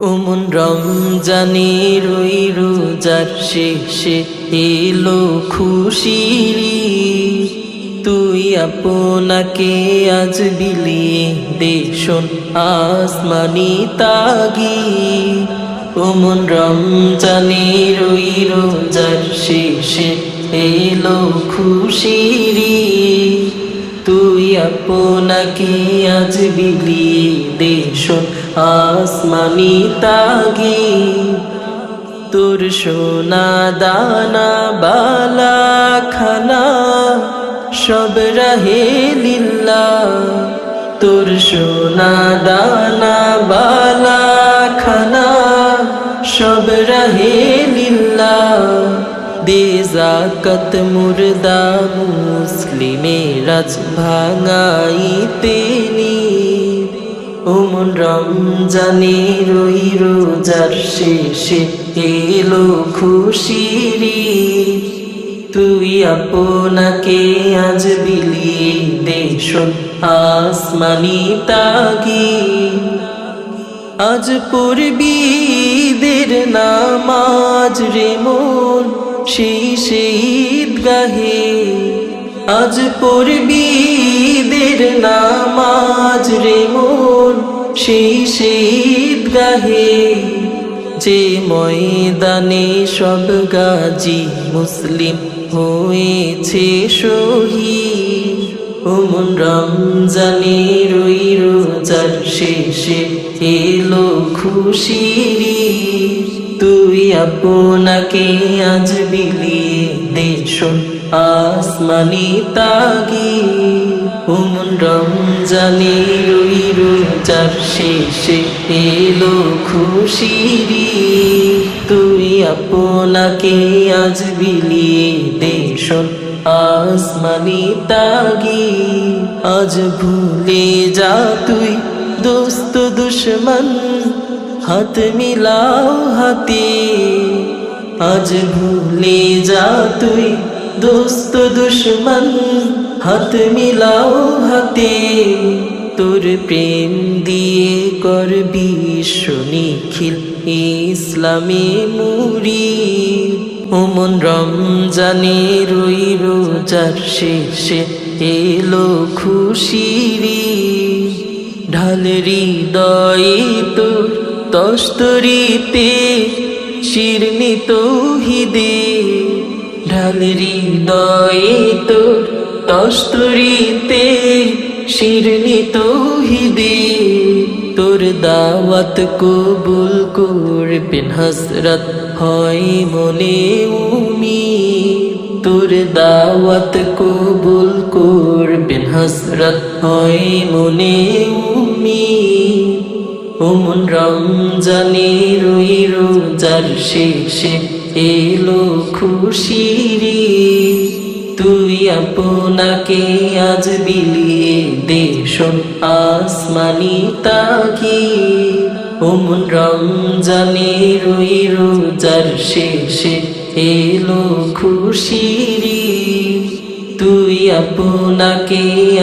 ওমন রমজানের ওই রোজার শেষে এলো খুশির ঈদ। তুই আপনাকে আজ বিলিয়ে দে শোন আসমানি তাগিদ। ওমন রমজানের ওই রোজার শেষে এলো খুশির ঈদ। তুই আপনাকে আজ বিলিয়ে দে শোন আসমানি তাগিদ। তোর সোনা দানা বালা খানা সব রাহে লিল্লাহ। তোর সোনা দানা বালা খানা সব রাহে লিল্লাহ। দে যাকাত মুর্দা মুসলিমের আজ ভাঙাইতে নিদ। ওমন রমজানের ওই রোজার শেষে এলো খুশির ঈদ। তুই আপনাকে আজ বিলিয়ে দে শোন আসমানি তাগিদ। আজ পড়বি ঈদের নামাজ রে মন সেই ঈদগাহে। আজ পড়বি ঈদের নামাজ রে মন সেই ঈদগাহে। যে ময়দানে সব গাজী মুসলিম হয়েছে শহীদ। ওমন রমজানের ওই রোজার শেষে এলো খুশির ঈদ। তুই আপনাকে আজ বিলিয়ে দে শোন আসমানি তাগিদ। ওমন রমজানের ওই রোজার শেষে এলো খুশির ঈদ। তুই আপনাকে আজ বিলিয়ে দে শোন আসমানি তাগিদ। আজ ভুলে যা তুই দোস্ত দুশ্মন হাত মিলাও হাতে। আজ ভুলে যা তুই দোস্ত দুশ্মন হাত মিলাও হাতে। তোর প্রেম দিয়ে করবি নিখিল ইসলামে মুরিদ। ওমন রমজানের ওই রোজার শেষে এলো খুশির ঈদ। ঢাল হৃদয়ে তোর তস্তরিতে শিরনি তৌহিদে। ঢাল হৃদয়ে তোর তস্তরিতে শিরনি তৌহিদে। তোর দাওয়াত কবুল করবেন হযরত হয় মনে উম্মীদ। তোর দাওয়াত কবুল করবেন হযরত হয় মনে উম্মীদ। ওমন রমজানের ওই রোজার শেষে এলো খুশির ঈদ। তুই আপনাকে আজ বিলিয়ে দে শোন আসমানি তাগিদ। ওমন রমজানের ওই রোজার শেষে এলো খুশির ঈদ। তুই আপনাকে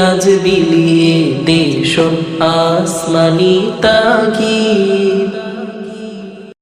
আজ বিলিয়ে দে শোন আসমানি তাগিদ।